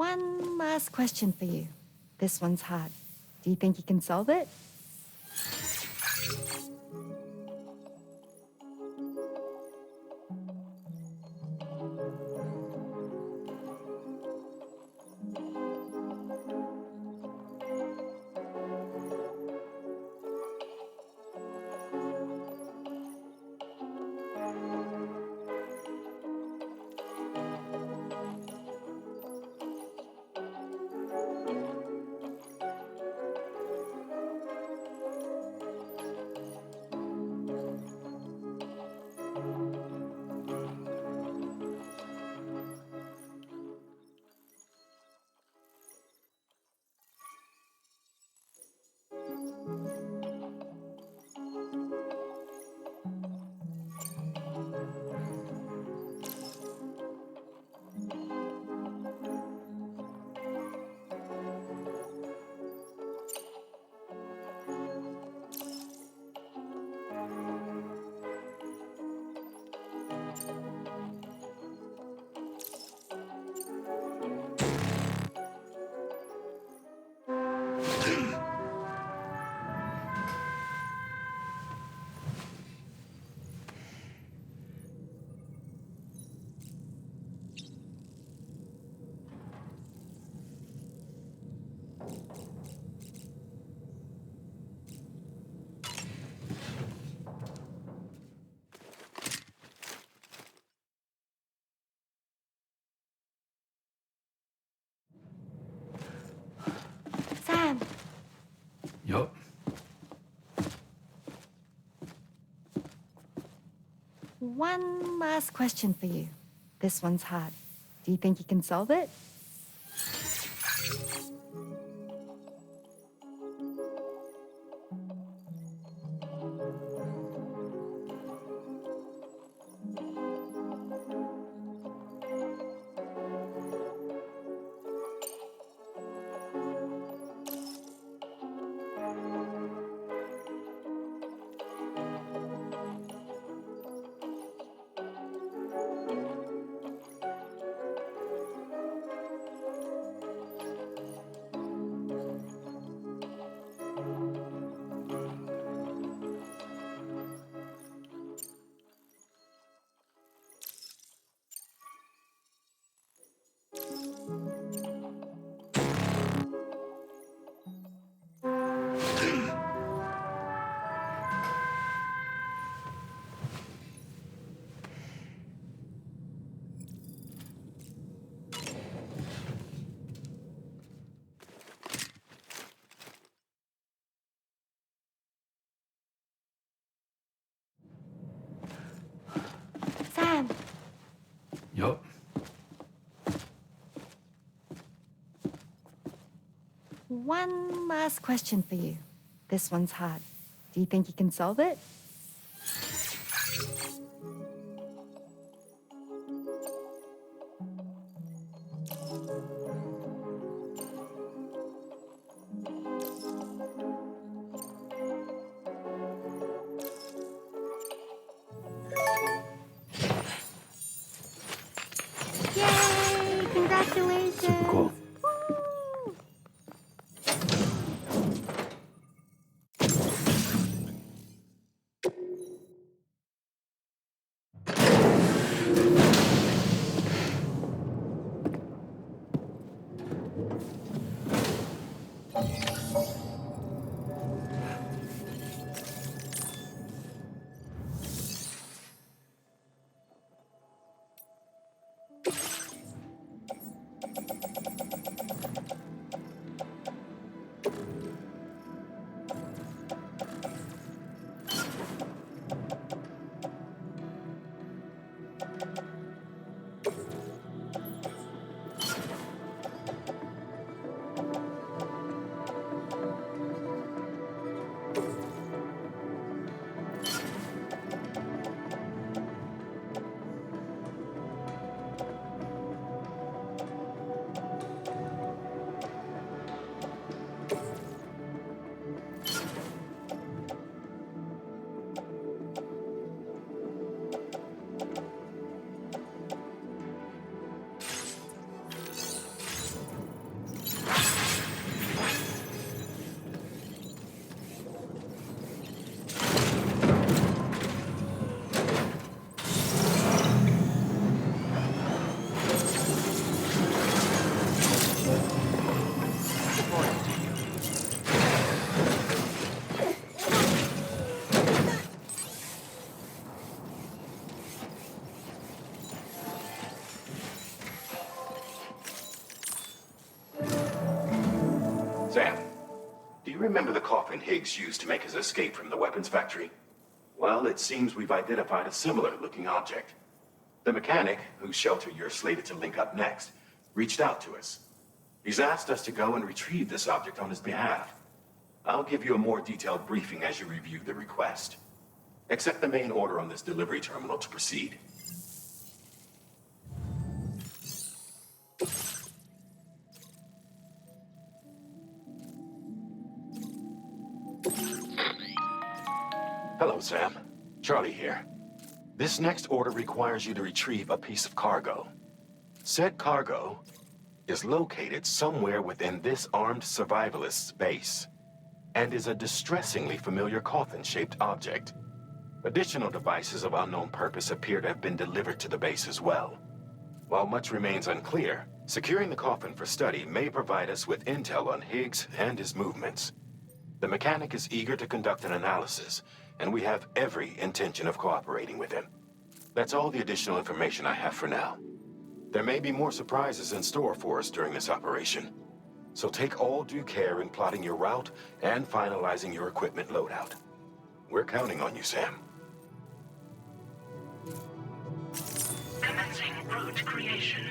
One last question for you. This one's hard. Do you think you can solve it? Sam! Yup. One last question for you. This one's hard. Do you think you can solve it? Sam! Yup. One last question for you. This one's hard. Do you think you can solve it? Yay! Congratulations! Super cool. Woo! Sam, do you remember the coffin Higgs used to make his escape from the weapons factory? Well, it seems we've identified a similar-looking object. The mechanic, whose shelter you're slated to link up next, reached out to us. He's asked us to go and retrieve this object on his behalf. I'll give you a more detailed briefing as you review the request. Accept the main order on this delivery terminal to proceed. Hello, Sam. Charlie here. This next order requires you to retrieve a piece of cargo. Said cargo is located somewhere within this armed survivalist's base, and is a distressingly familiar coffin-shaped object. Additional devices of unknown purpose appear to have been delivered to the base as well. While much remains unclear, securing the coffin for study may provide us with intel on Higgs and his movements. The mechanic is eager to conduct an analysis, and we have every intention of cooperating with him. That's all the additional information I have for now. There may be more surprises in store for us during this operation, so take all due care in plotting your route and finalizing your equipment loadout. We're counting on you, Sam. Commencing route creation.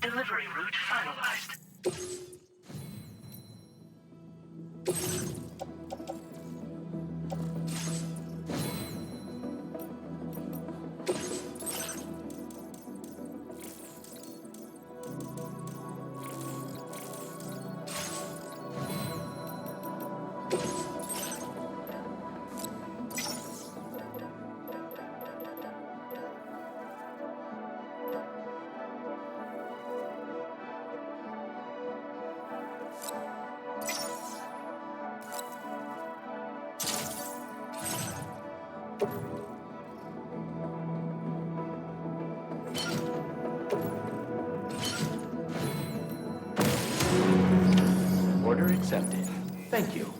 Delivery route finalized. Order accepted. Thank you.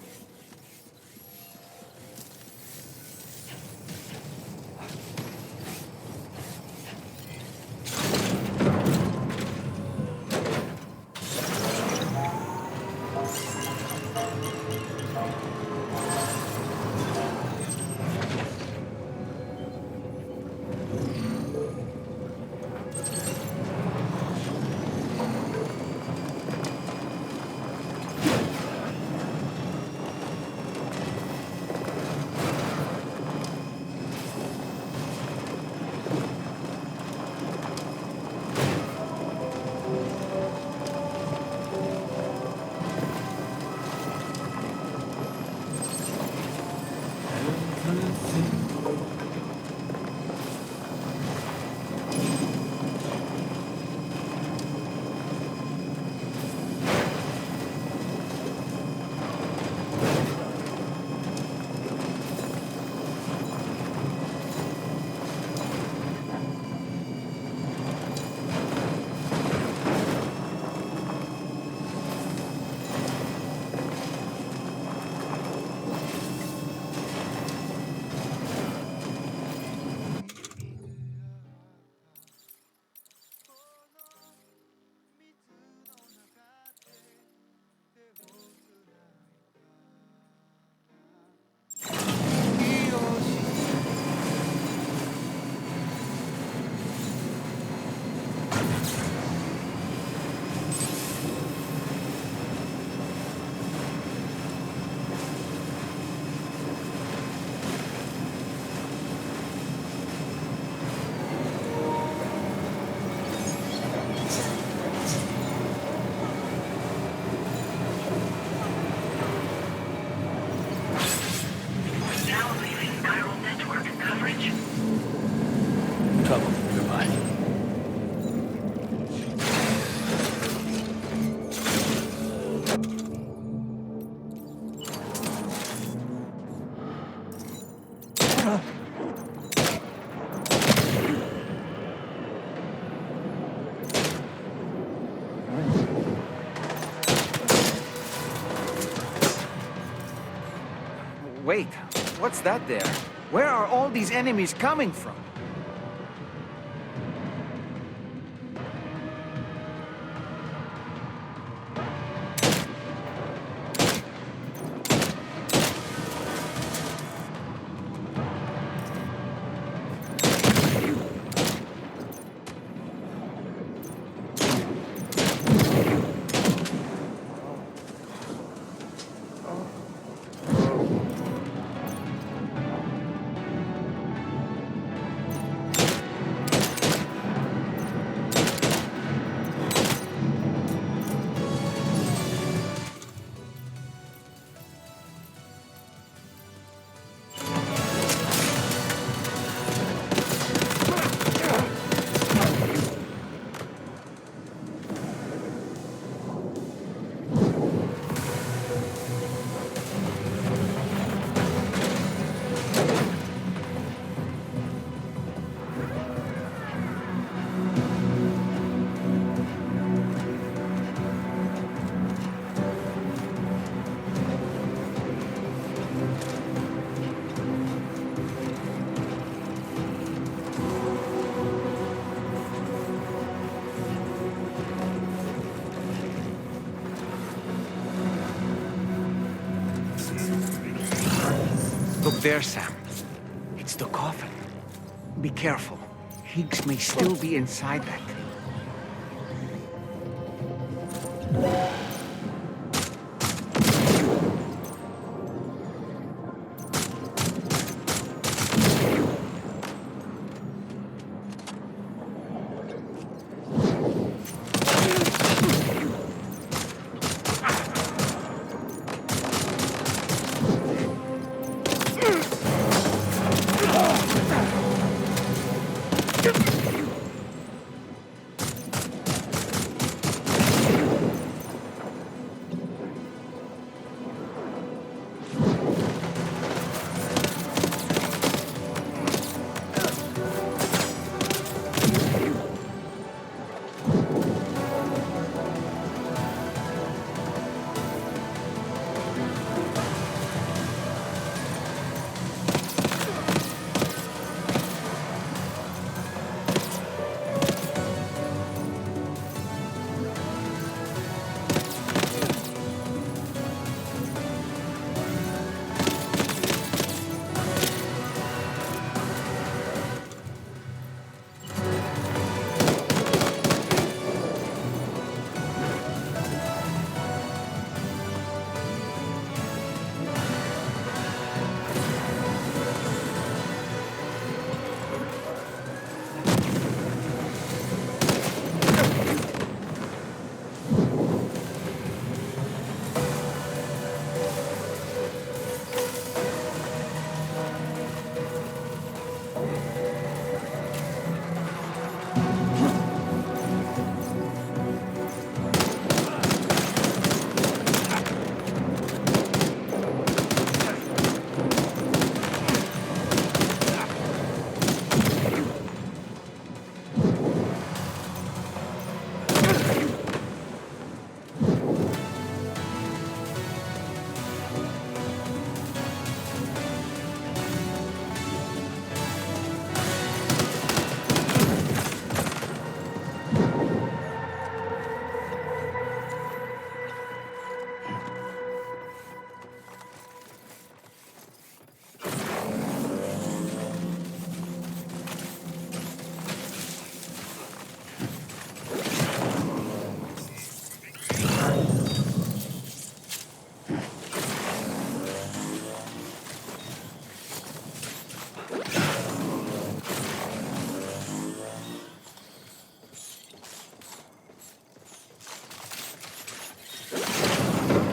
Wait, what's that there? Where are all these enemies coming from? Look there, Sam. It's the coffin. Be careful. Higgs may still be inside that thing.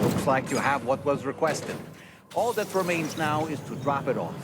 Looks like you have what was requested. All that remains now is to drop it off.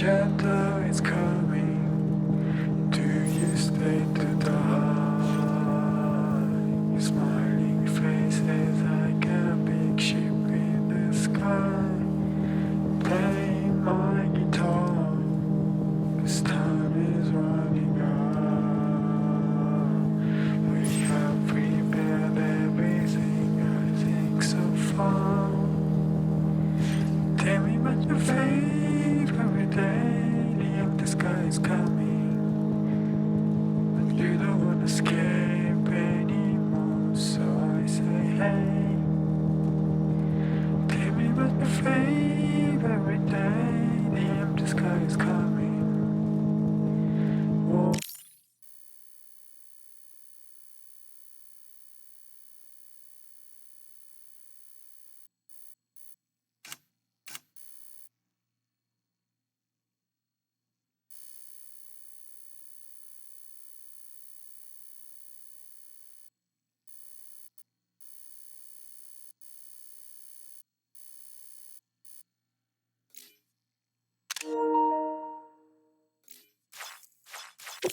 shadow is coming. Do you stay to die? Your smiling face is like a big ship in the sky. Play my guitar, this time is running out. We have prepared everything, I think so far. Tell me about your favorite day, the empty sky is coming. But you don't want to escape anymore, so I say hey. Tell me about your favorite day, the empty sky is coming. Whoa.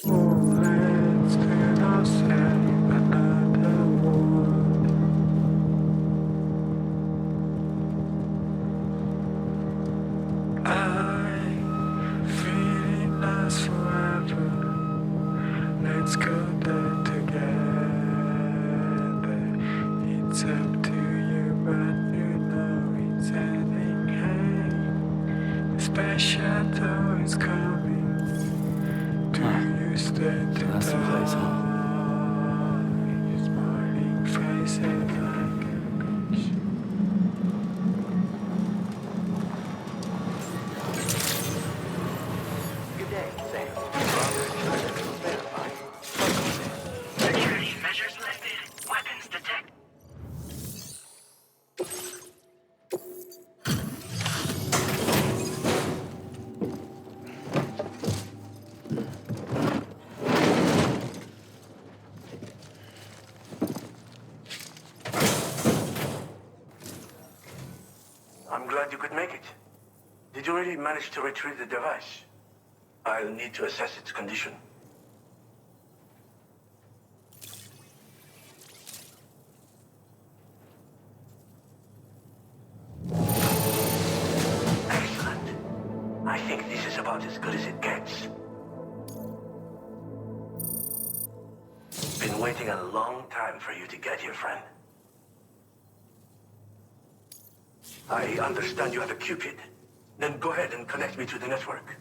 Let's do not say another word. I'm feeling us forever. Let's go there together. It's up to you, but you know it's ending. Hey, the special door is coming. Do you stay to That's the place, huh? die? Your smiling face is like a beach. Good day, Sam. Security measures lifted. Weapons detected. I'm glad you could make it. Did you really manage to retrieve the device? I'll need to assess its condition. Excellent. I think this is about as good as it gets. Been waiting a long time for you to get here, friend. I understand you have a Cupid. Then go ahead and connect me to the network.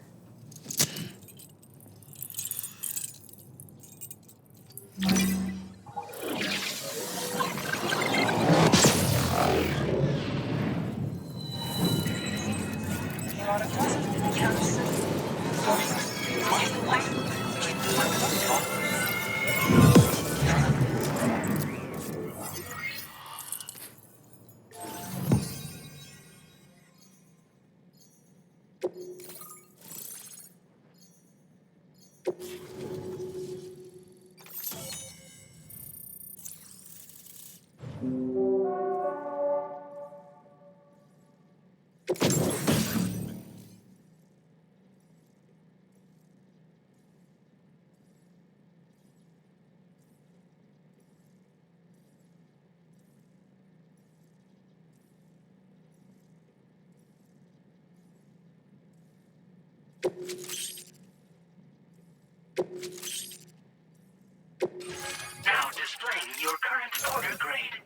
Now displaying your current order grade.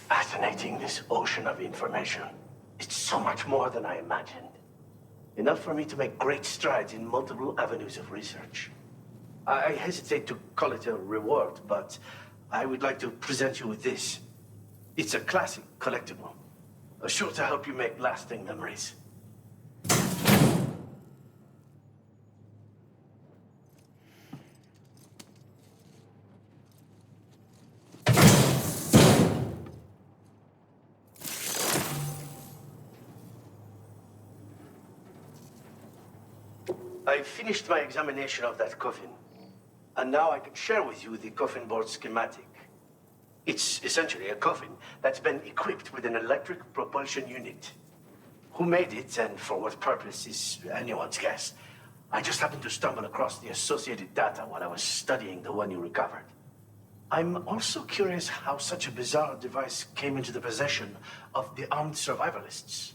Fascinating, this ocean of information. It's so much more than I imagined. Enough for me to make great strides in multiple avenues of research. I hesitate to call it a reward, but I would like to present you with this. It's a classic collectible, sure to help you make lasting memories. I finished my examination of that coffin, and now I can share with you the coffin board schematic. It's essentially a coffin that's been equipped with an electric propulsion unit. Who made it and for what purpose is anyone's guess. I just happened to stumble across the associated data while I was studying the one you recovered. I'm also curious how such a bizarre device came into the possession of the armed survivalists.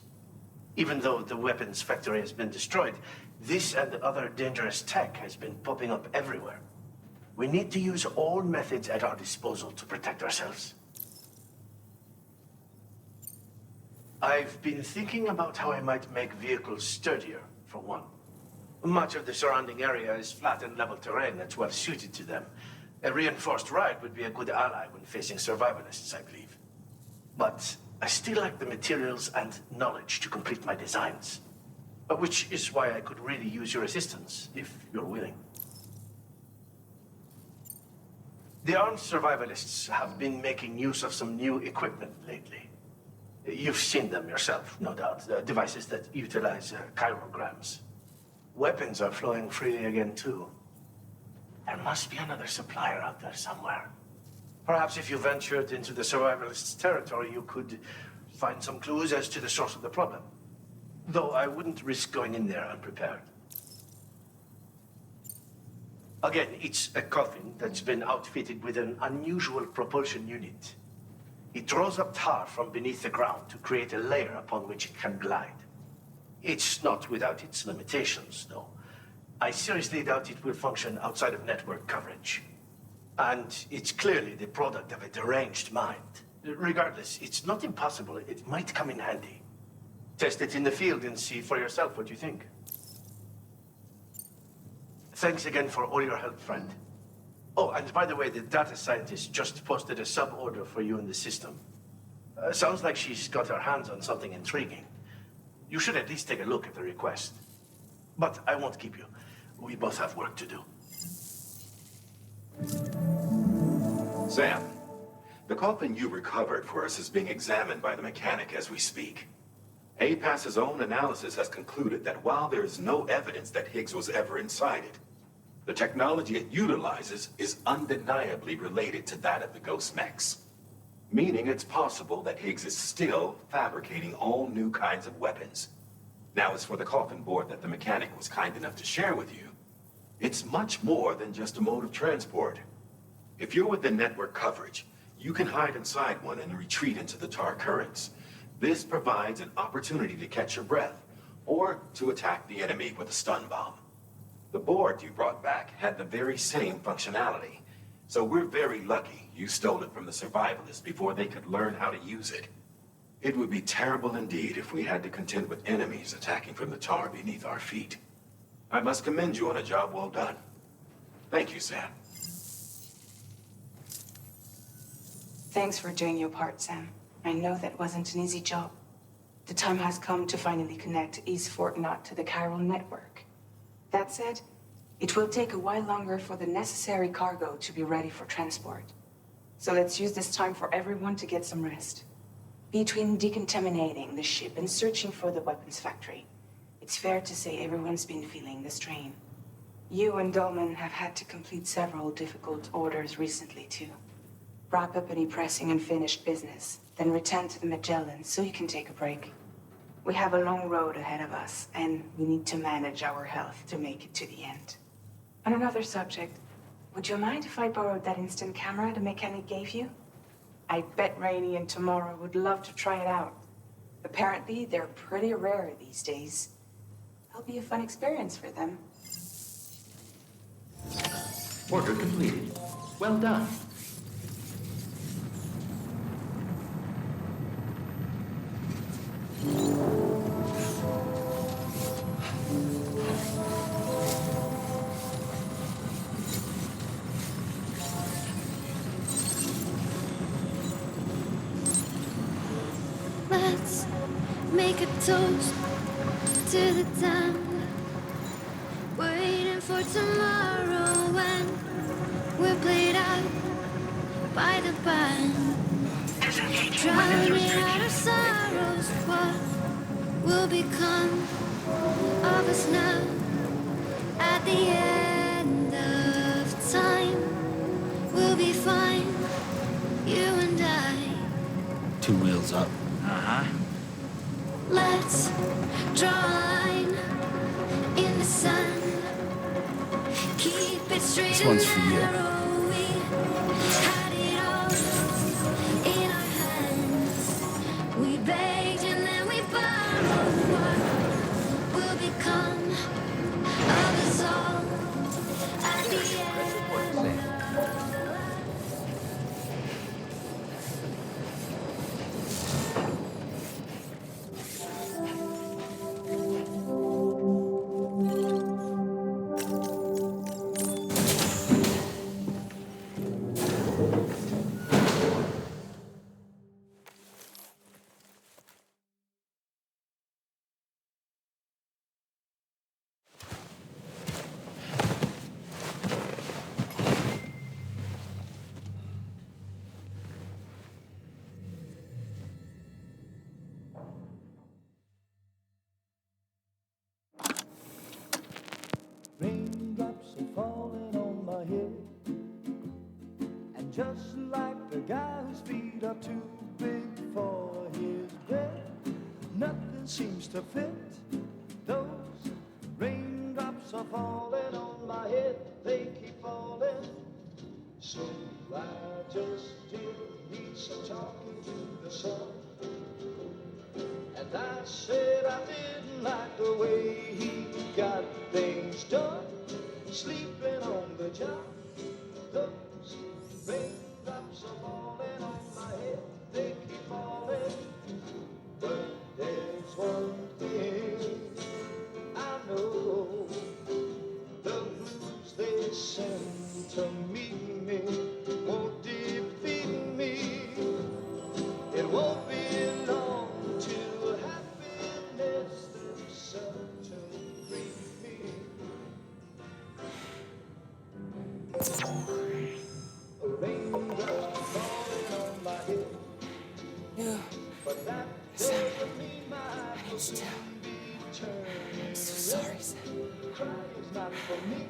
Even though the weapons factory has been destroyed, this and other dangerous tech has been popping up everywhere. We need to use all methods at our disposal to protect ourselves. I've been thinking about how I might make vehicles sturdier, for one. Much of the surrounding area is flat and level terrain that's well suited to them. A reinforced ride would be a good ally when facing survivalists, I believe. But I still lack the materials and knowledge to complete my designs. Which is why I could really use your assistance, if you're willing. The armed survivalists have been making use of some new equipment lately. You've seen them yourself, no doubt. Devices that utilize chirograms. Weapons are flowing freely again, too. There must be another supplier out there somewhere. Perhaps if you ventured into the survivalists' territory, you could find some clues as to the source of the problem. Though I wouldn't risk going in there unprepared. Again, it's a coffin that's been outfitted with an unusual propulsion unit. It draws up tar from beneath the ground to create a layer upon which it can glide. It's not without its limitations, though. I seriously doubt it will function outside of network coverage. And it's clearly the product of a deranged mind. Regardless, it's not impossible. It might come in handy. Test it in the field and see for yourself what you think. Thanks again for all your help, friend. Oh, and by the way, the data scientist just posted a sub-order for you in the system. Sounds like she's got her hands on something intriguing. You should at least take a look at the request. But I won't keep you. We both have work to do. Sam, the coffin you recovered for us is being examined by the mechanic as we speak. APAS's own analysis has concluded that while there is no evidence that Higgs was ever inside it, the technology it utilizes is undeniably related to that of the Ghost Mechs. Meaning it's possible that Higgs is still fabricating all new kinds of weapons. Now, as for the coffin board that the mechanic was kind enough to share with you, it's much more than just a mode of transport. If you're within network coverage, you can hide inside one and retreat into the tar currents. This provides an opportunity to catch your breath, or to attack the enemy with a stun bomb. The board you brought back had the very same functionality, so we're very lucky you stole it from the survivalists before they could learn how to use it. It would be terrible indeed if we had to contend with enemies attacking from the tar beneath our feet. I must commend you on a job well done. Thank you, Sam. Thanks for doing your part, Sam. I know that wasn't an easy job. The time has come to finally connect East Fort Knot to the chiral network. That said, it will take a while longer for the necessary cargo to be ready for transport. So let's use this time for everyone to get some rest. Between decontaminating the ship and searching for the weapons factory, it's fair to say everyone's been feeling the strain. You and Dolman have had to complete several difficult orders recently, too. Wrap up any pressing and finished business, then return to the Magellan so you can take a break. We have a long road ahead of us, and we need to manage our health to make it to the end. On another subject, would you mind if I borrowed that instant camera the mechanic gave you? I bet Rainey and Tamara would love to try it out. Apparently, they're pretty rare these days. It'll be a fun experience for them. Order completed. Well done. Let's make a toast to the time waiting for tomorrow when we're played out by the band, drowning out our sorrows. What will become of us now? time, we'll be fine, you and I. 2 wheels up. Uh-huh. Let's draw a line in the sun. Keep it straight. This one's for you. narrow. We had it all in our hands. We begged and then we borrowed. What will become of us all at the end? Raindrops are falling on my head, and just like the guy whose feet are too big for his bed, nothing seems to fit. Those raindrops are falling on my head, they keep falling. So I just did need some talking to the sun, and I said I didn't like the way he got things done, sleeping on the job. Those raindrops are falling on my head, they keep falling. But there's one thing I know, the blues they send to meet me won't defeat me. It won't be long till happiness themselves to greet me. Raindrops falling on my head, but that doesn't mean my heart will soon be turned. I'm so sorry, Sam. Cry is not for me,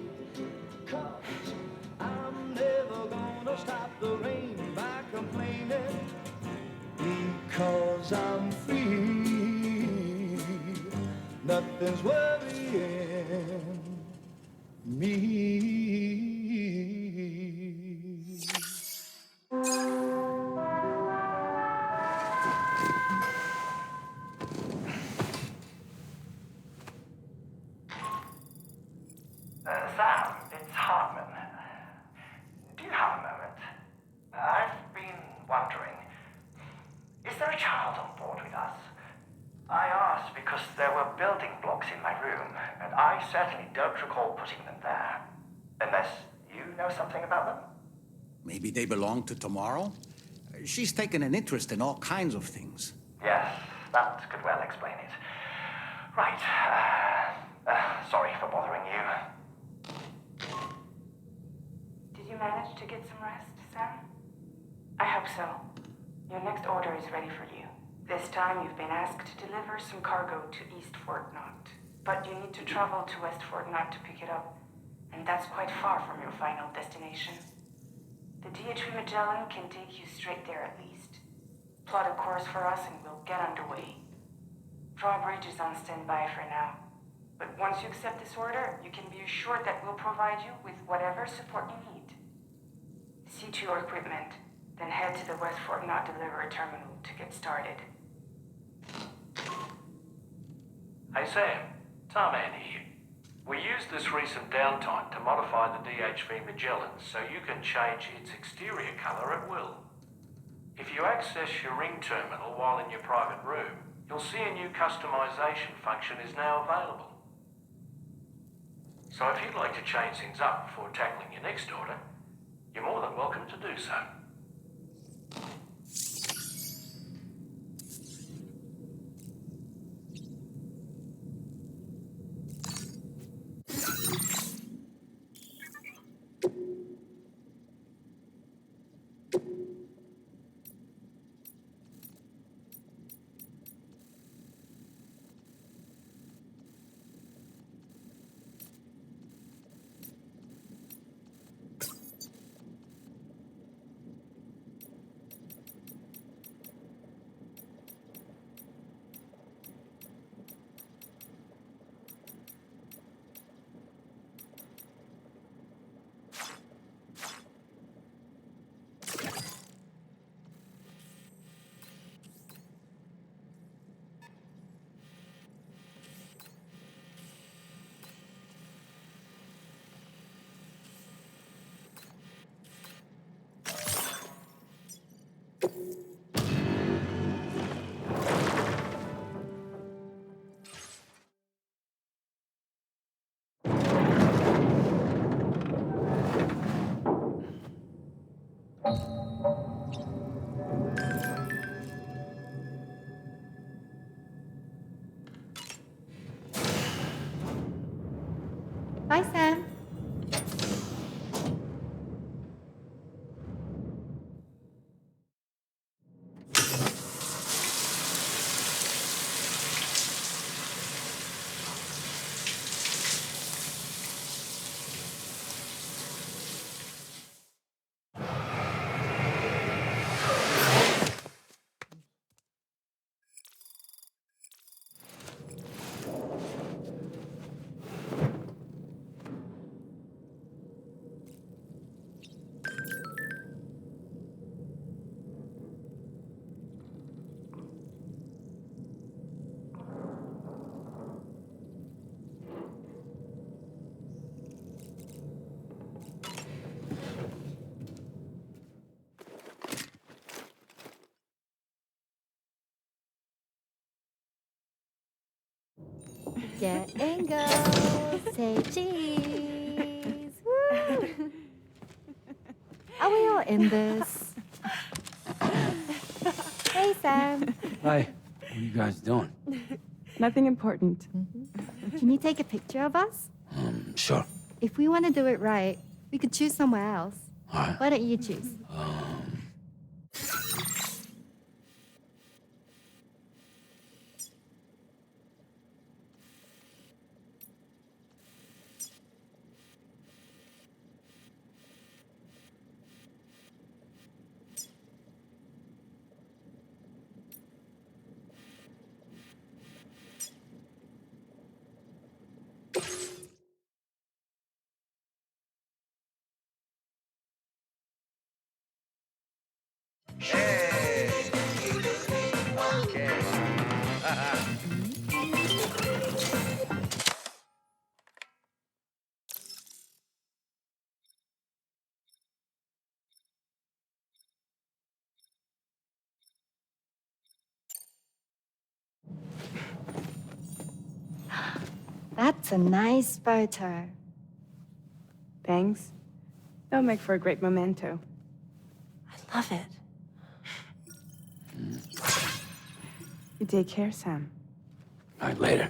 'cause I'm never gonna stop the rain by complaining, because I'm free. Nothing's worrying me. Sam, it's Hartman. Do you have a moment? I've been wondering, is there a child on board with us? I asked because there were building blocks in my room, and I certainly don't recall putting them there. Unless you know something about them? Maybe they belong to tomorrow? She's taken an interest in all kinds of things. Yes, that could well explain it. Right. Sorry for bothering you. Did you manage to get some rest, Sam? I hope so. Your next order is ready for you. This time you've been asked to deliver some cargo to East Fort Knot. But you need to travel to West Fort Knot to pick it up, and that's quite far from your final destination. The DHV Magellan can take you straight there at least. Plot a course for us and we'll get underway. Drawbridge is on standby for now. But once you accept this order, you can be assured that we'll provide you with whatever support you need. See to your equipment, then head to the West Fort Knot delivery terminal to get started. Hey Sam, Tarman here. We used this recent downtime to modify the DHV Magellan so you can change its exterior colour at will. If you access your ring terminal while in your private room, you'll see a new customization function is now available. So if you'd like to change things up before tackling your next order, you're more than welcome to do so. Bye, Sam. Get angles, say cheese. Woo! Are we all in this? Hey, Sam. Hi. What are you guys doing? Nothing important. Can you take a picture of us? Sure. If we want to do it right, we could choose somewhere else. All right. Why don't you choose? That's a nice photo. Thanks. They'll make for a great memento. I love it. You take care, Sam. All right, later.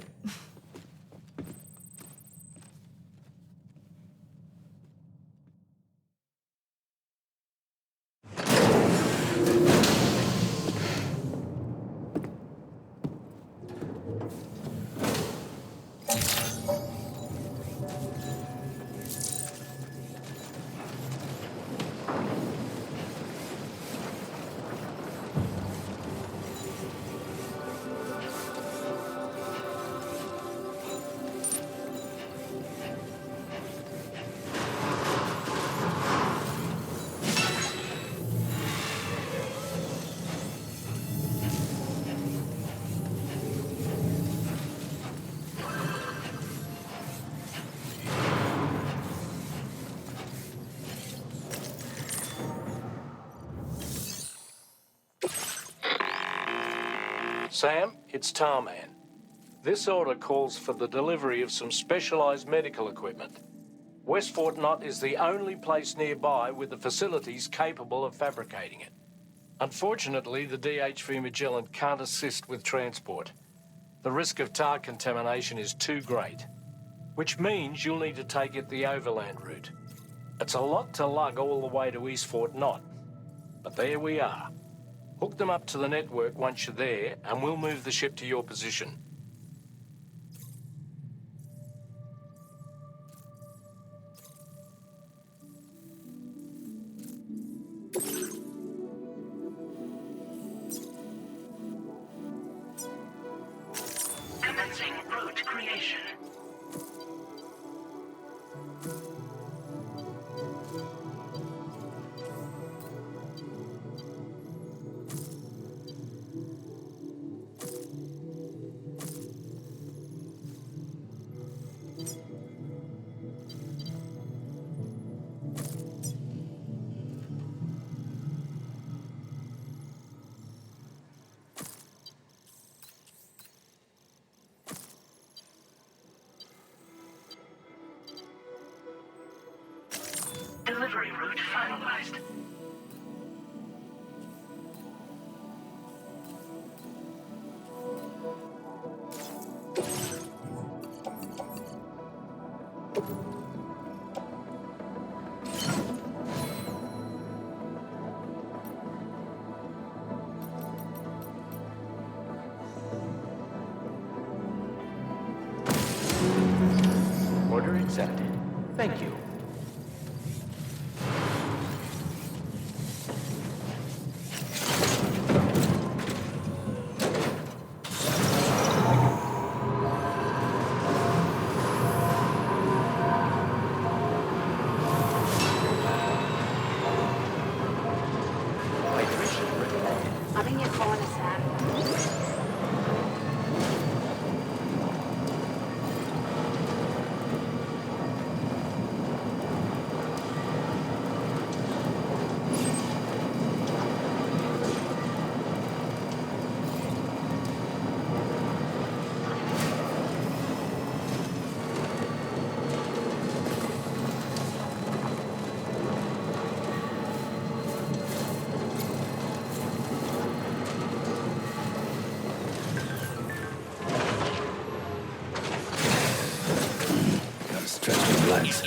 Sam, it's Tarman. This order calls for the delivery of some specialized medical equipment. West Fort Knott is the only place nearby with the facilities capable of fabricating it. Unfortunately, the DHV Magellan can't assist with transport. The risk of tar contamination is too great, which means you'll need to take it the overland route. It's a lot to lug all the way to East Fort Knott, but there we are. Hook them up to the network once you're there, and we'll move the ship to your position. Commencing route creation. Delivery route finalized. Order accepted. Thank you. Hydration recommended. I'm in your corner, Sam. Gotta stretch my legs.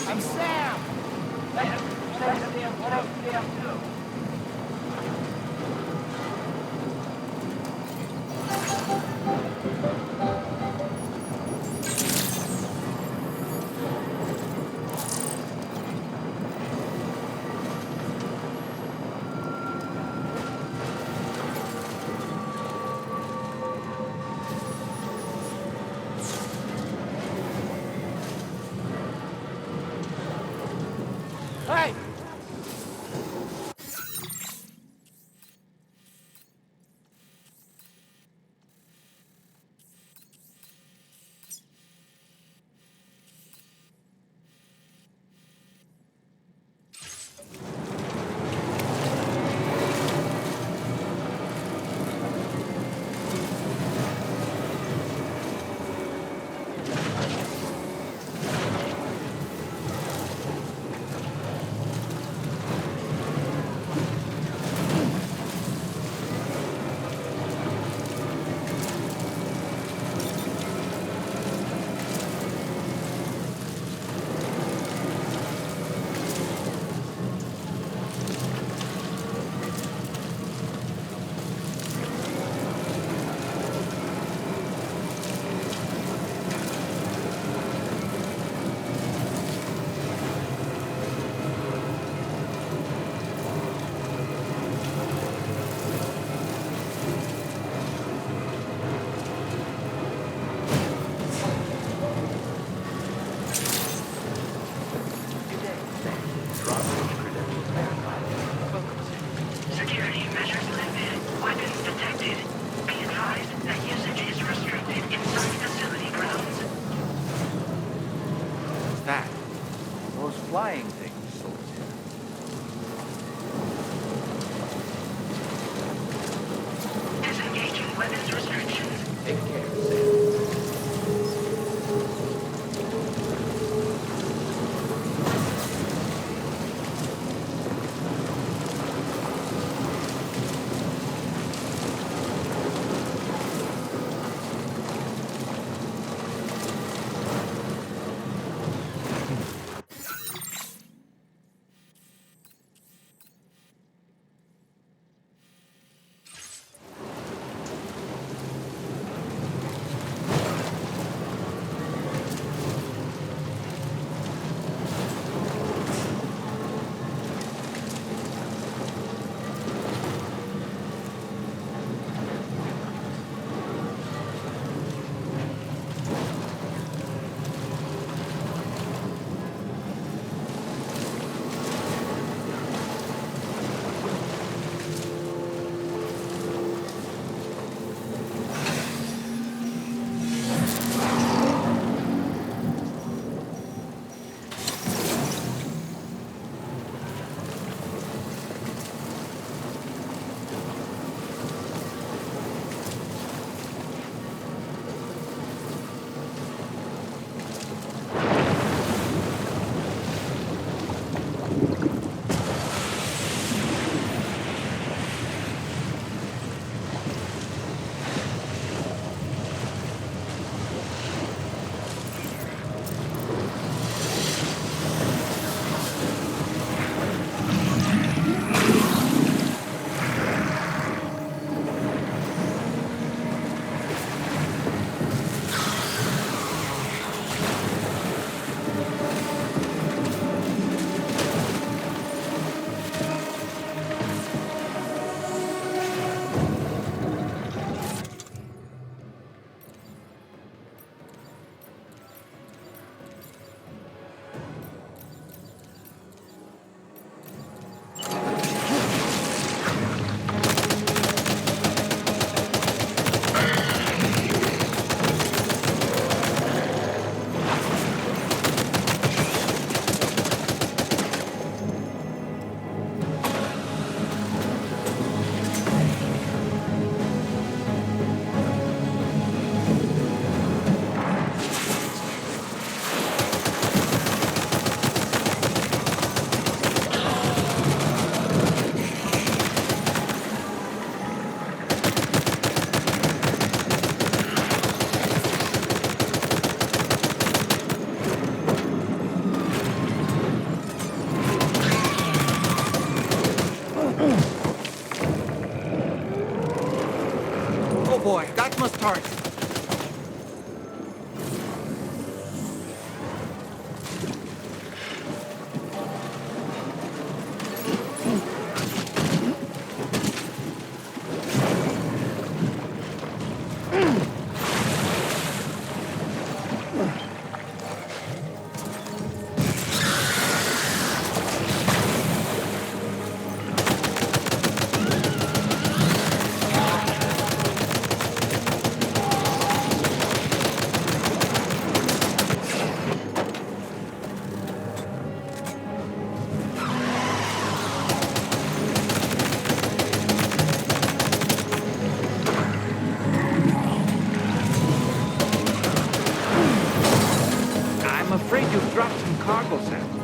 I'm Sam! What else do they have to do? Hey! start. I'm afraid you've dropped some cargo, Sam.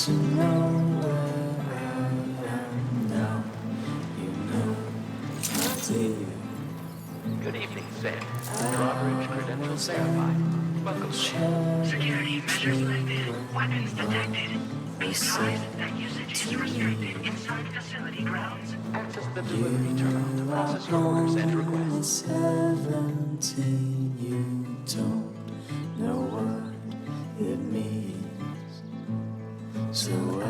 to know where I am now. You know, dear. Good evening, Sam. Drawbridge credentials verified. Welcome, Sam. Security measures lifted. Weapons detected. Be advised that usage is restricted inside facility grounds. Access the delivery terminal to process your orders and requests. 17, you don't know what it means. So I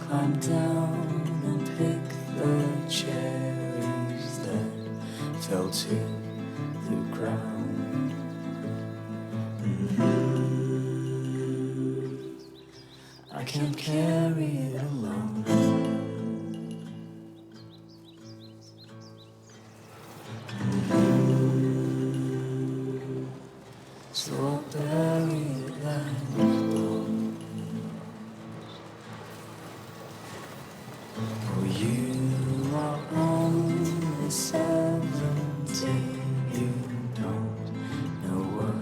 climb down and pick the cherries that fell to the ground. I can't carry it alone. So I'll bury it like bones. Oh, you are only 17. You don't know what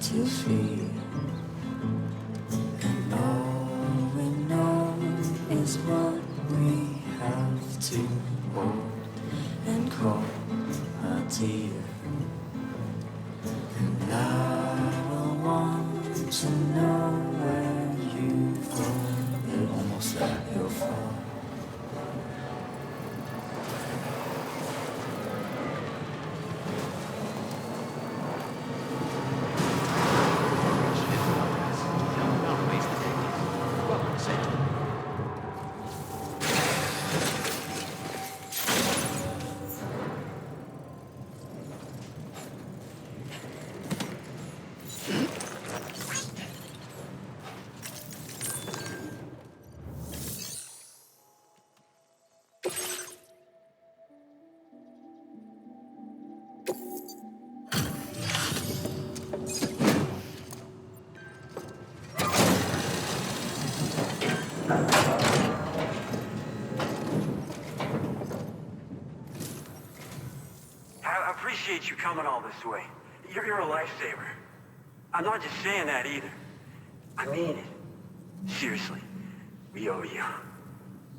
to feel. And all we know is what we have to hold and call our dear. And I will want to know where you go. You're almost there, you'll fall. Welcome, Sam. I appreciate you coming all this way. You're a lifesaver. I'm not just saying that either. I mean it. Seriously. We owe you.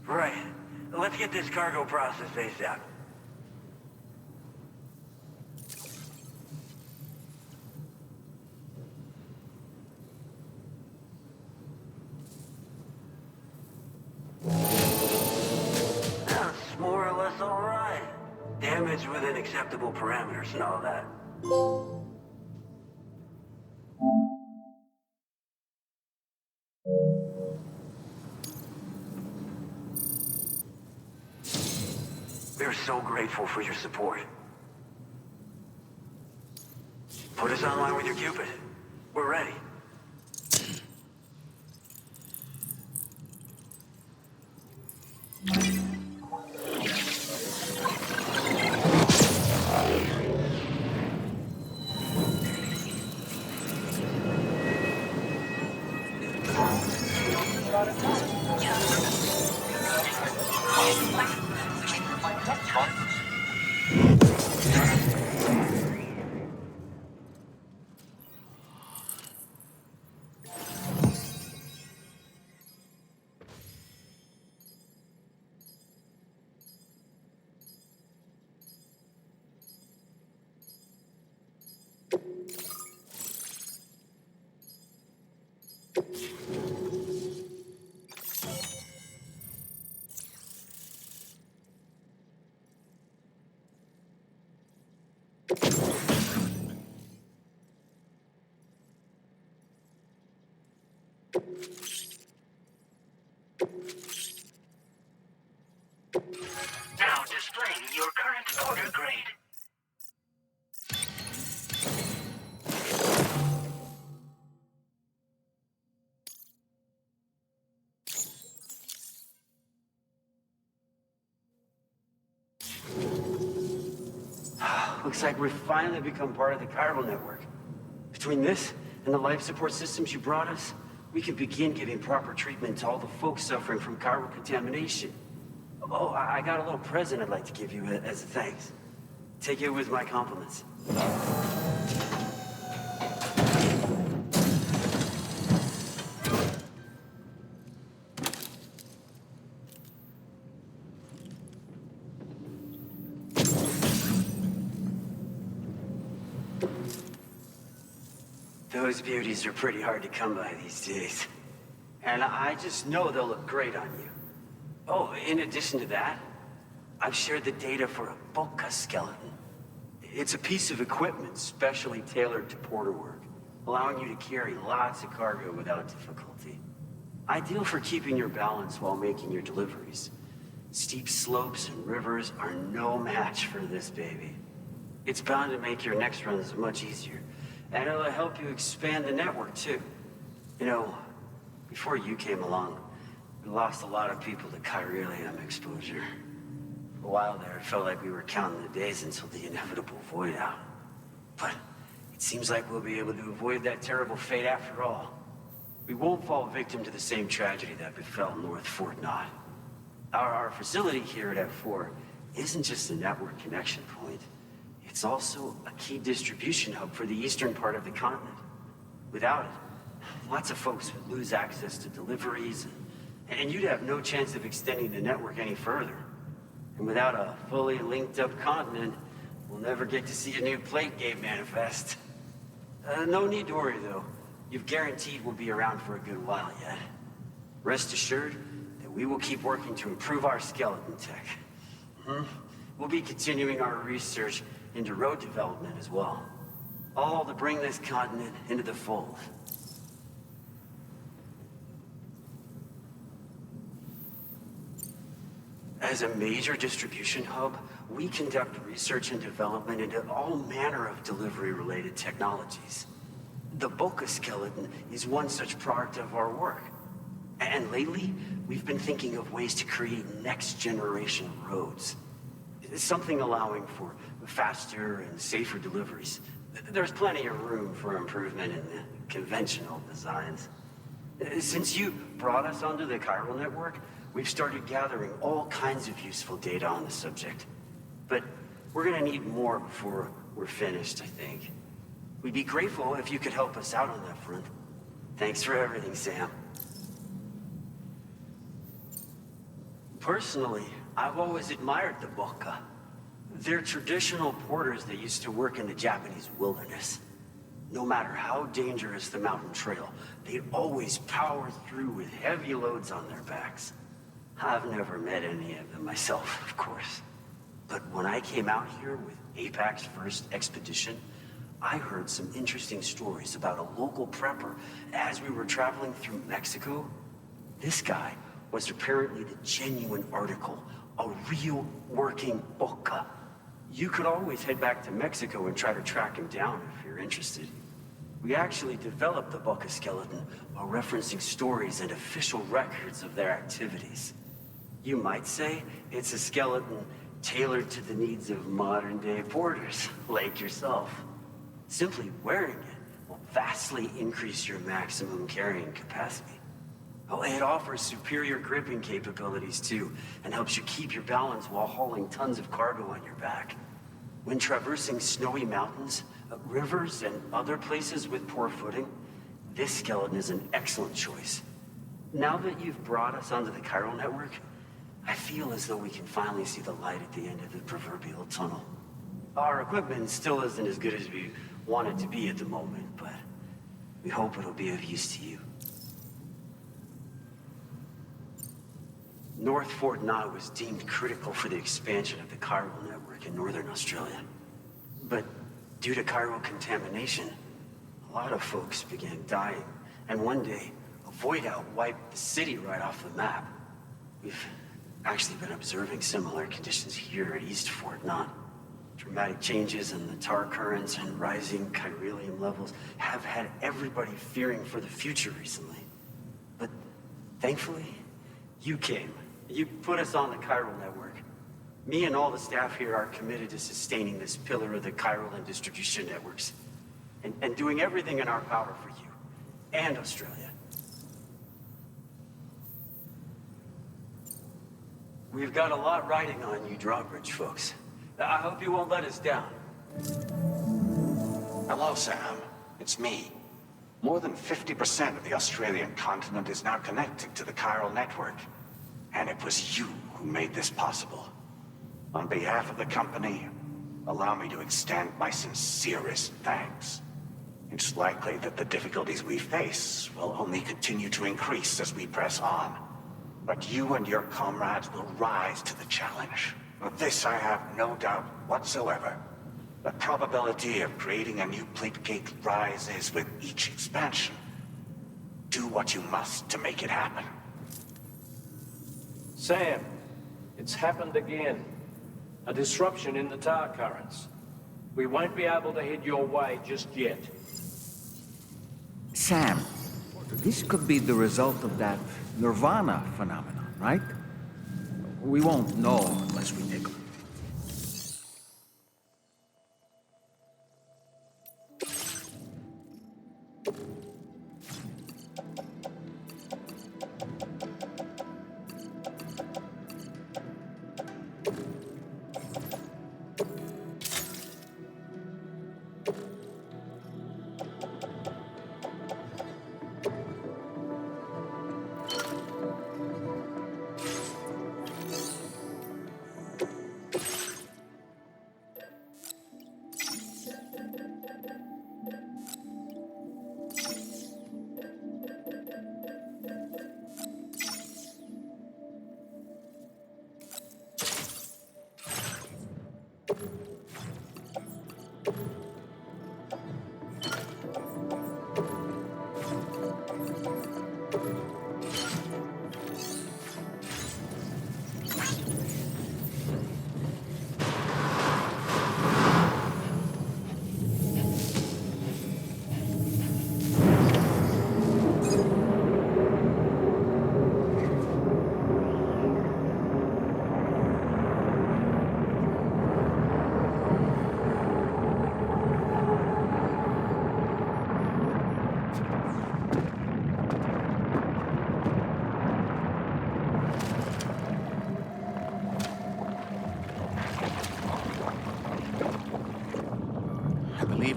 Right. Let's get this cargo processed ASAP. That's more or less all right. Damage within acceptable parameters and all that. We're so grateful for your support. Put us online with your Cupid. We're ready. Now displaying your current order grade. Looks like we've finally become part of the chiral network. Between this and the life support systems you brought us, we can begin giving proper treatment to all the folks suffering from chiral contamination. Oh, I got a little present I'd like to give you as a thanks. Take it with my compliments. Those beauties are pretty hard to come by these days. And I just know they'll look great on you. Oh, in addition to that, I've shared the data for a Boca skeleton. It's a piece of equipment specially tailored to porter work, allowing you to carry lots of cargo without difficulty. Ideal for keeping your balance while making your deliveries. Steep slopes and rivers are no match for this baby. It's bound to make your next runs much easier, and it'll help you expand the network too. You know, before you came along, we lost a lot of people to chiralium exposure. For a while there, it felt like we were counting the days until the inevitable void out. But it seems like we'll be able to avoid that terrible fate after all. We won't fall victim to the same tragedy that befell North Fort Knott. Our facility here at F4 isn't just a network connection point. It's also a key distribution hub for the eastern part of the continent. Without it, lots of folks would lose access to deliveries, and you'd have no chance of extending the network any further. And without a fully linked up continent, we'll never get to see a new plate game manifest. No need to worry though. You've guaranteed we'll be around for a good while yet. Rest assured that we will keep working to improve our skeleton tech. We'll be continuing our research into road development as well. All to bring this continent into the fold. As a major distribution hub, we conduct research and development into all manner of delivery-related technologies. The Boca skeleton is one such product of our work. And lately, we've been thinking of ways to create next-generation roads. Something allowing for faster and safer deliveries. There's plenty of room for improvement in the conventional designs. Since you brought us onto the chiral network, we've started gathering all kinds of useful data on the subject. But we're gonna need more before we're finished, I think. We'd be grateful if you could help us out on that front. Thanks for everything, Sam. Personally, I've always admired the Boca. They're traditional porters that used to work in the Japanese wilderness. No matter how dangerous the mountain trail, they'd always power through with heavy loads on their backs. I've never met any of them myself, of course. But when I came out here with APAC's first expedition, I heard some interesting stories about a local prepper as we were traveling through Mexico. This guy was apparently the genuine article, a real working Boca. You could always head back to Mexico and try to track him down if you're interested. We actually developed the Boca skeleton while referencing stories and official records of their activities. You might say it's a skeleton tailored to the needs of modern-day porters, like yourself. Simply wearing it will vastly increase your maximum carrying capacity. Oh, it offers superior gripping capabilities too, and helps you keep your balance while hauling tons of cargo on your back. When traversing snowy mountains, rivers, and other places with poor footing, this skeleton is an excellent choice. Now that you've brought us onto the chiral network, I feel as though we can finally see the light at the end of the proverbial tunnel. Our equipment still isn't as good as we want it to be at the moment, but we hope it'll be of use to you. North Fort Knott was deemed critical for the expansion of the chiral network in northern Australia. But due to chiral contamination, a lot of folks began dying, and one day, a void out wiped the city right off the map. We've actually been observing similar conditions here at East Fort Knott. Dramatic changes in the tar currents and rising chiralium levels have had everybody fearing for the future recently. But thankfully, you came. You put us on the chiral network. Me and all the staff here are committed to sustaining this pillar of the chiral and distribution networks. And doing everything in our power for you and Australia. We've got a lot riding on you drawbridge folks. I hope you won't let us down. Hello, Sam. It's me. More than 50% of the Australian continent is now connected to the chiral network. And it was you who made this possible. On behalf of the company, allow me to extend my sincerest thanks. In It's likely that the difficulties we face will only continue to increase as we press on. But you and your comrades will rise to the challenge. Of this I have no doubt whatsoever. The probability of creating a new plate gate rises with each expansion. Do what you must to make it happen. Sam, it's happened again. A disruption in the tar currents. We won't be able to head your way just yet. Sam, this could be the result of that Nirvana phenomenon, right? We won't know unless we take a look.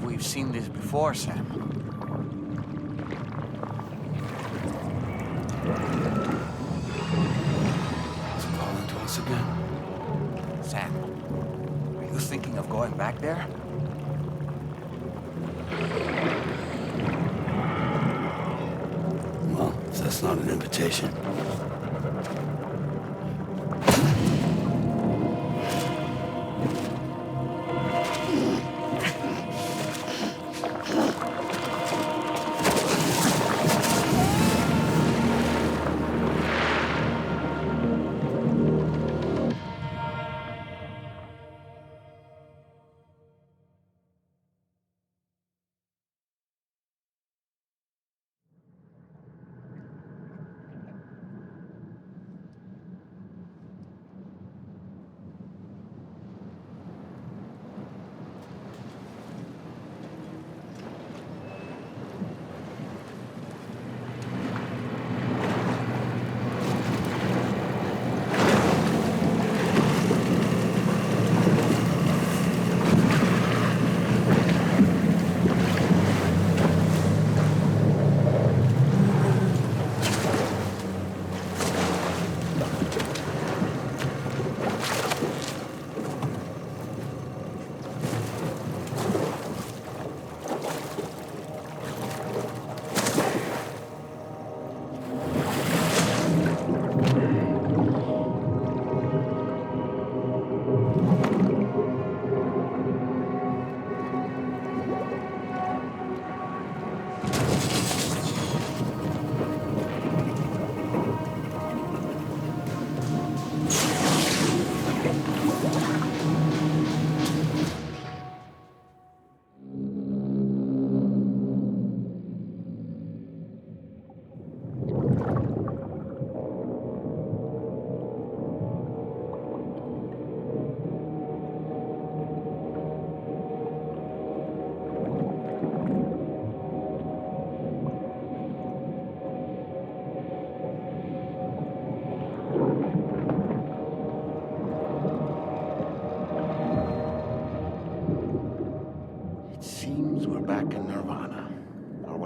We've seen this before, Sam. It's calling to us again. Sam, are you thinking of going back there? Well, if that's not an invitation.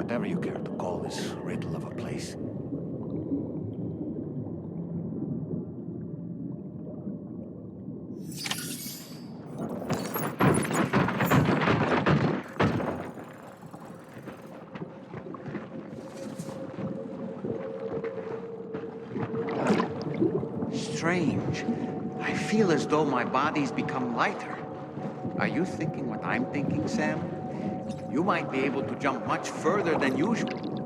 Whatever you care to call this riddle of a place. strange. I feel as though my body's become lighter. Are you thinking what I'm thinking, Sam? You might be able to jump much further than usual.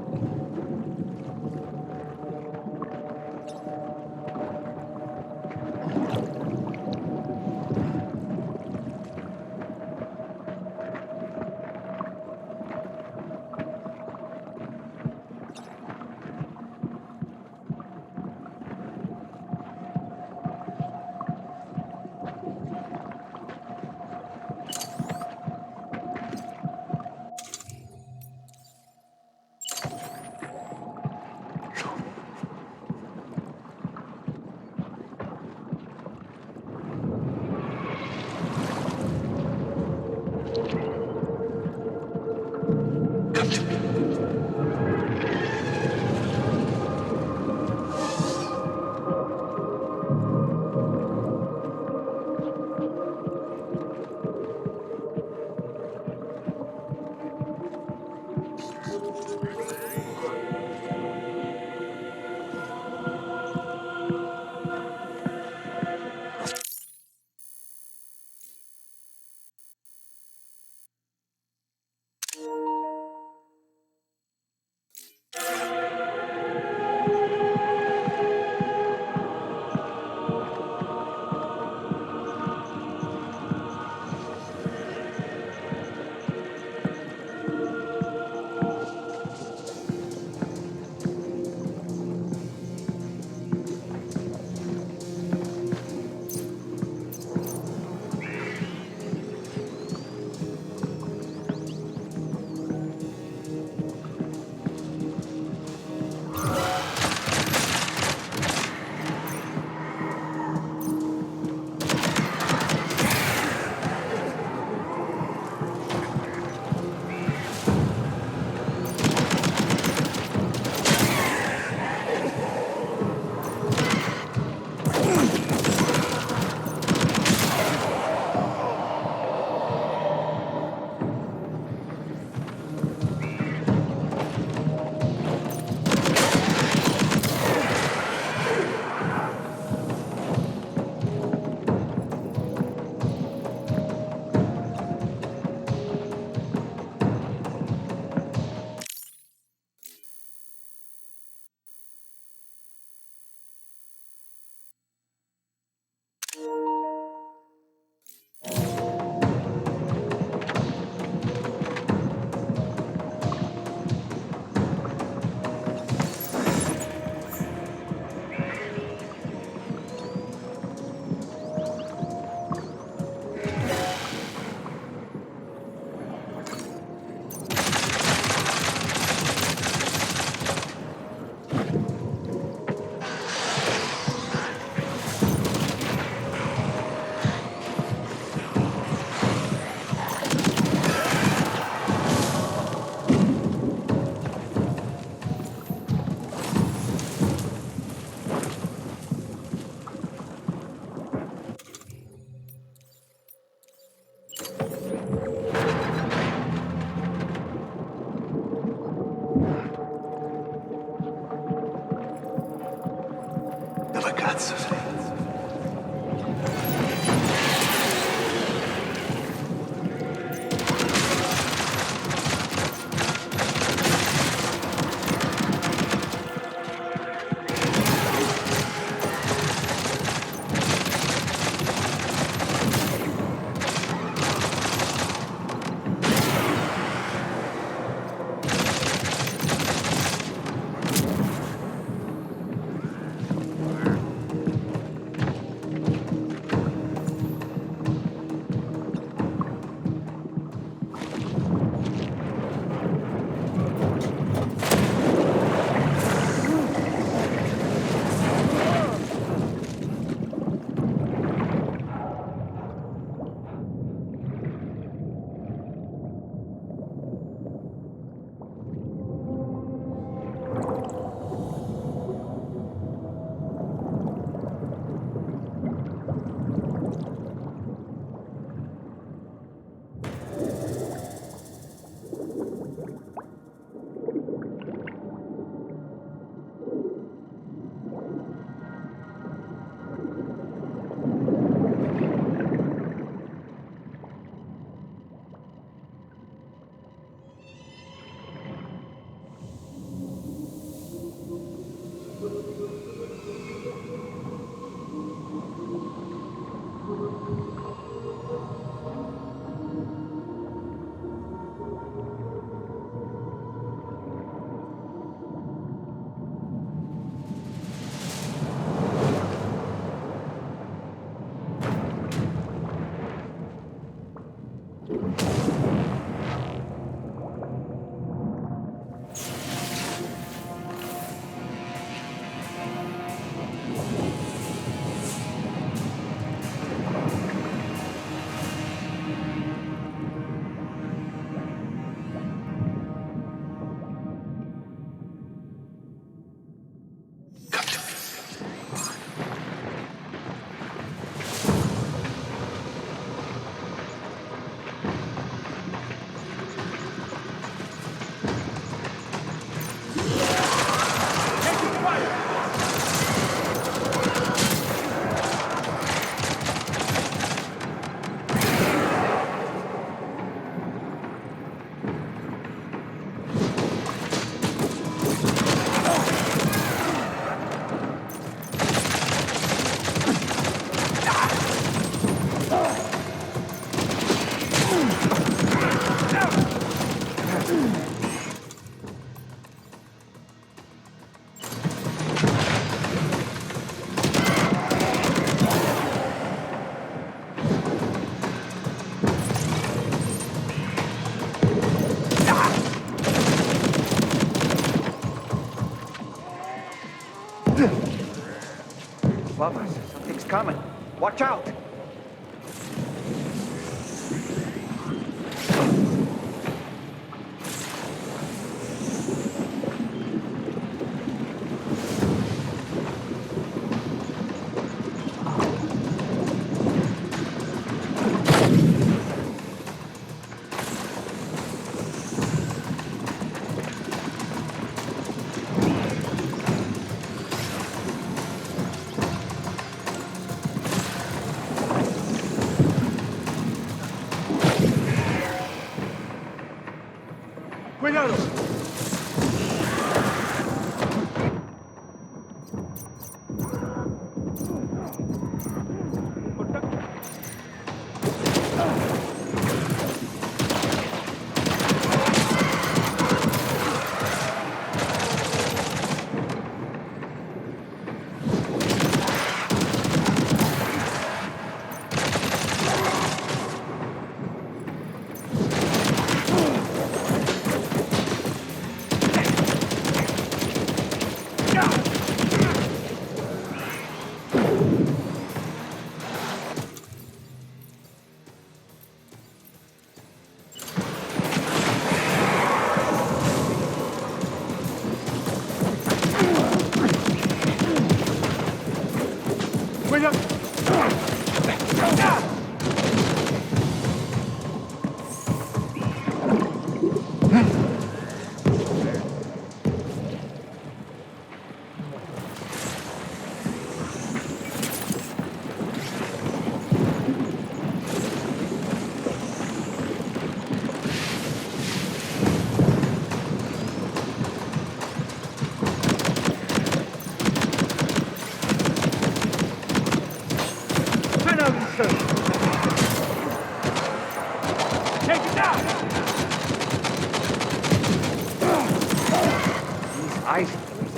above us. Something's coming. Watch out!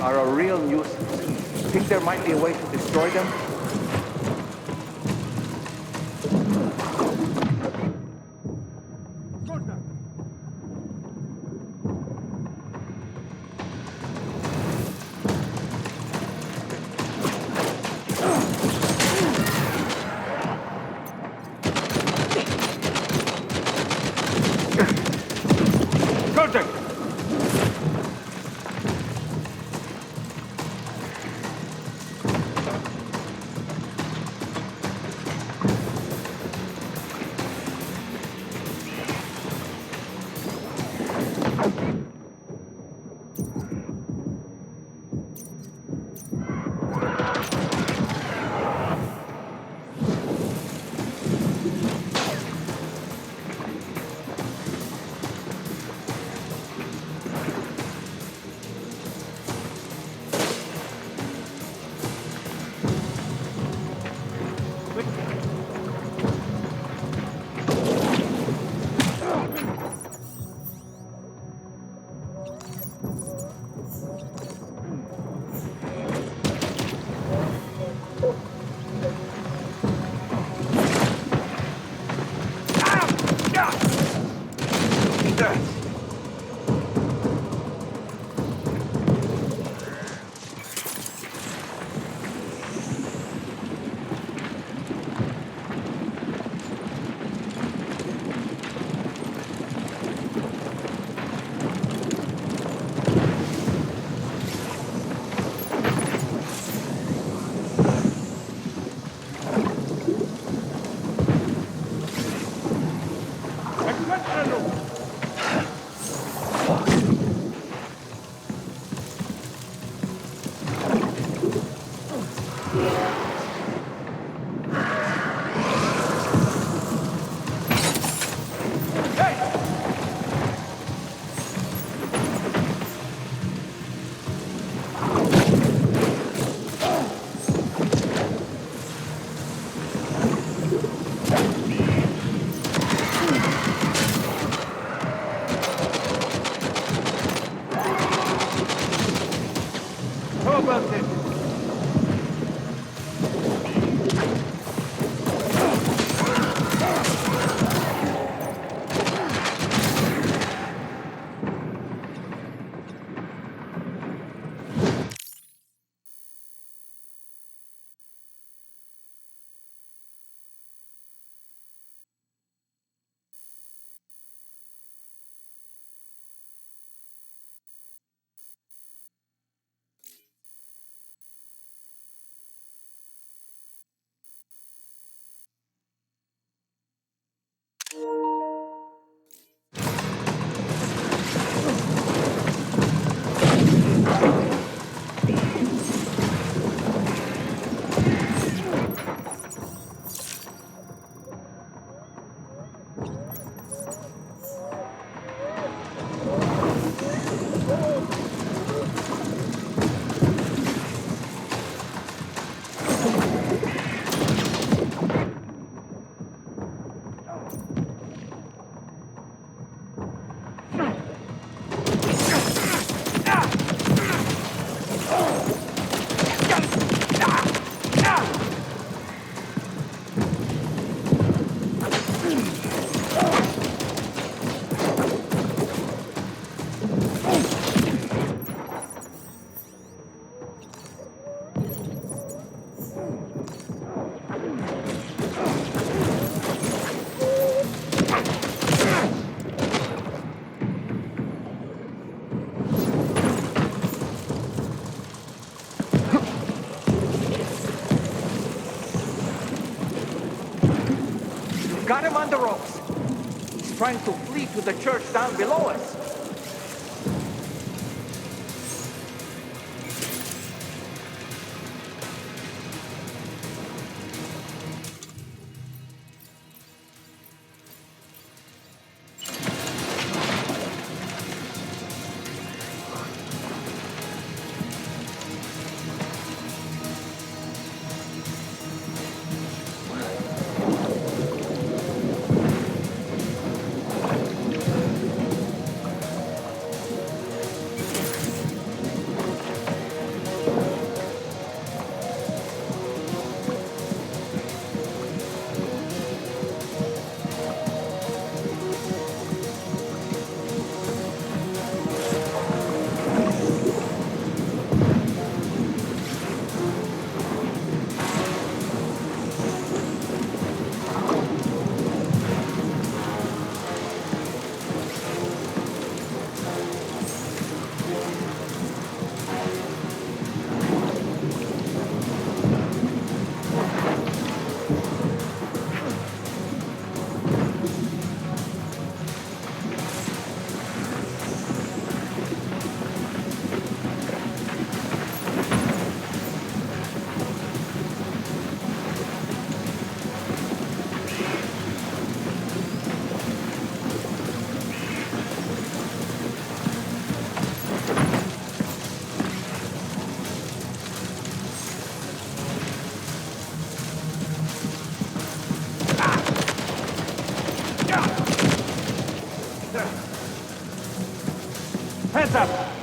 Are a real nuisance. Think there might be a way to destroy them? got him on the ropes. He's trying to flee to the church down below us. Hands up!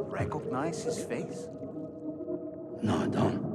Recognize his face? No, I don't.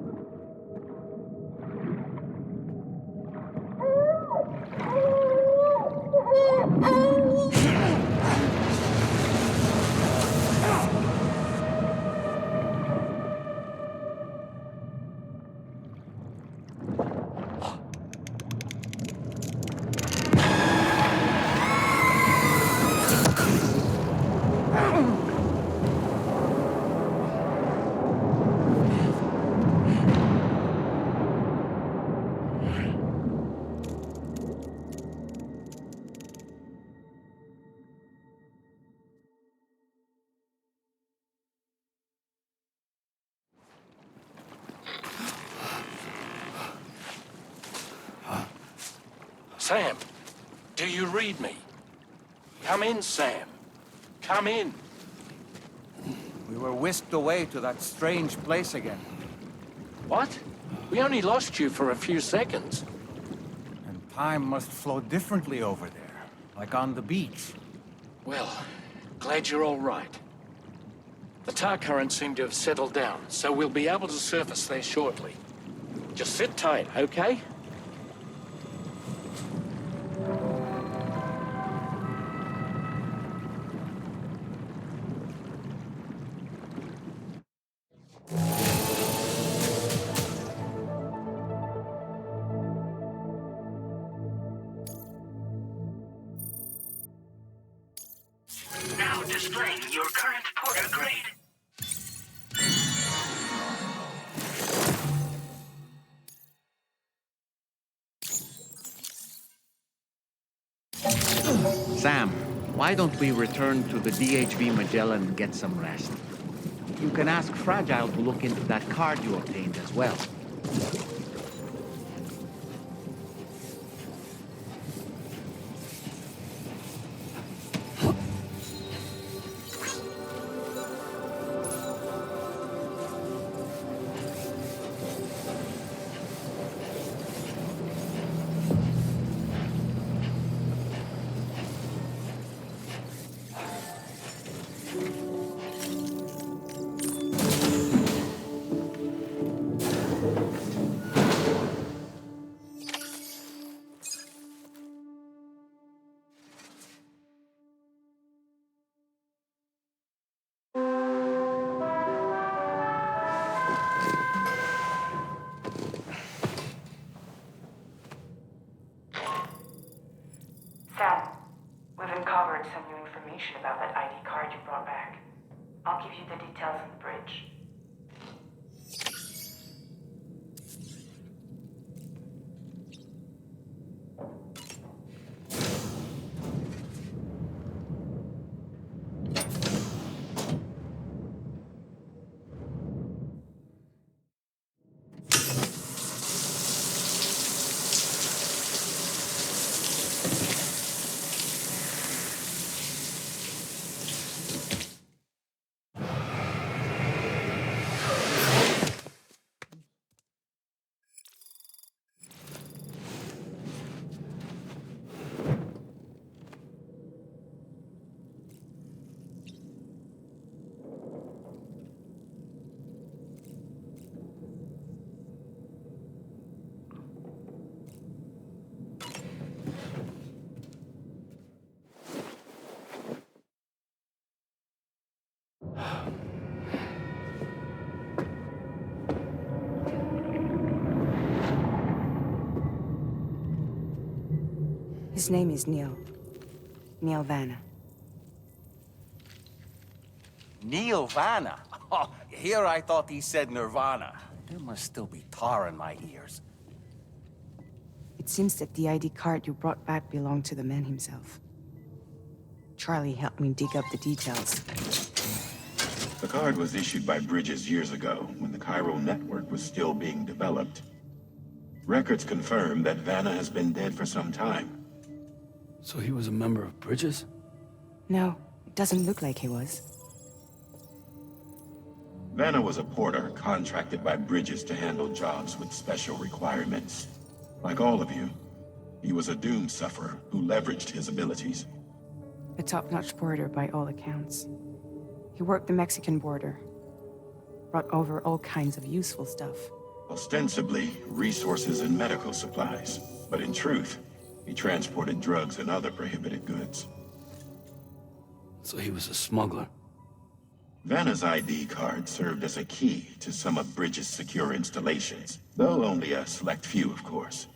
Sam, do you read me? Come in, Sam. Come in. We were whisked away to that strange place again. What? We only lost you for a few seconds. And time must flow differently over there, like on the beach. Well, glad you're all right. The tar currents seem to have settled down, so we'll be able to surface there shortly. Just sit tight, okay? Now displaying your current porter grade. Sam, why don't we return to the DHV Magellan and get some rest? You can ask Fragile to look into that card you obtained as well. Sam, we've uncovered some new information about that ID card you brought back. I'll give you the details on the bridge. His name is Neil. Neil Vanna. Neil Vanna? Oh, here I thought he said Nirvana. There must still be tar in my ears. It seems that the ID card you brought back belonged to the man himself. Charlie helped me dig up the details. The card was issued by Bridges years ago, when the chiral network was still being developed. Records confirm that Vanna has been dead for some time. So he was a member of Bridges? No, it doesn't look like he was. Vanna was a porter contracted by Bridges to handle jobs with special requirements. Like all of you, he was a doom sufferer who leveraged his abilities. A top-notch porter by all accounts. He worked the Mexican border. Brought over all kinds of useful stuff. Ostensibly, resources and medical supplies. But in truth, he transported drugs and other prohibited goods. So he was a smuggler. Vanna's ID card served as a key to some of Bridges' secure installations, though only a select few, of course.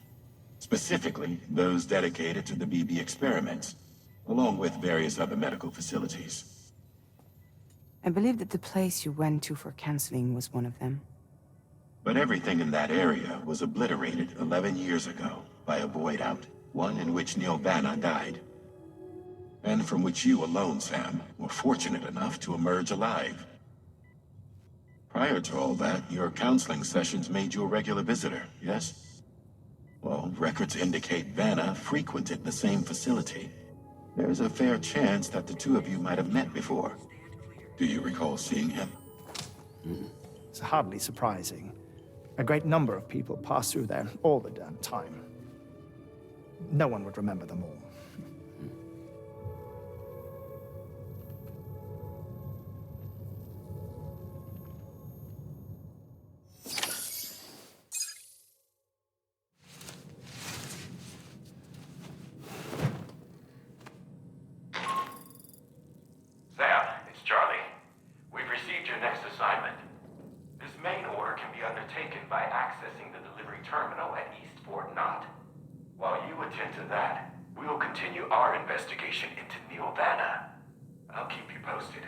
Specifically, those dedicated to the BB experiments, along with various other medical facilities. I believe that the place you went to for counseling was one of them. But everything in that area was obliterated 11 years ago by a void out, one in which Neil Vanna died. And from which you alone, Sam, were fortunate enough to emerge alive. Prior to all that, your counseling sessions made you a regular visitor, yes? Well, records indicate Vanna frequented the same facility. There's a fair chance that the two of you might have met before. Do you recall seeing him? It's hardly surprising. A great number of people pass through there all the damn time. No one would remember them all. Sam, it's Charlie. We've received your next assignment. This main order can be undertaken by accessing the delivery terminal at East Fort Knott. While you attend to that, we'll continue our investigation into Neil Vanna. I'll keep you posted.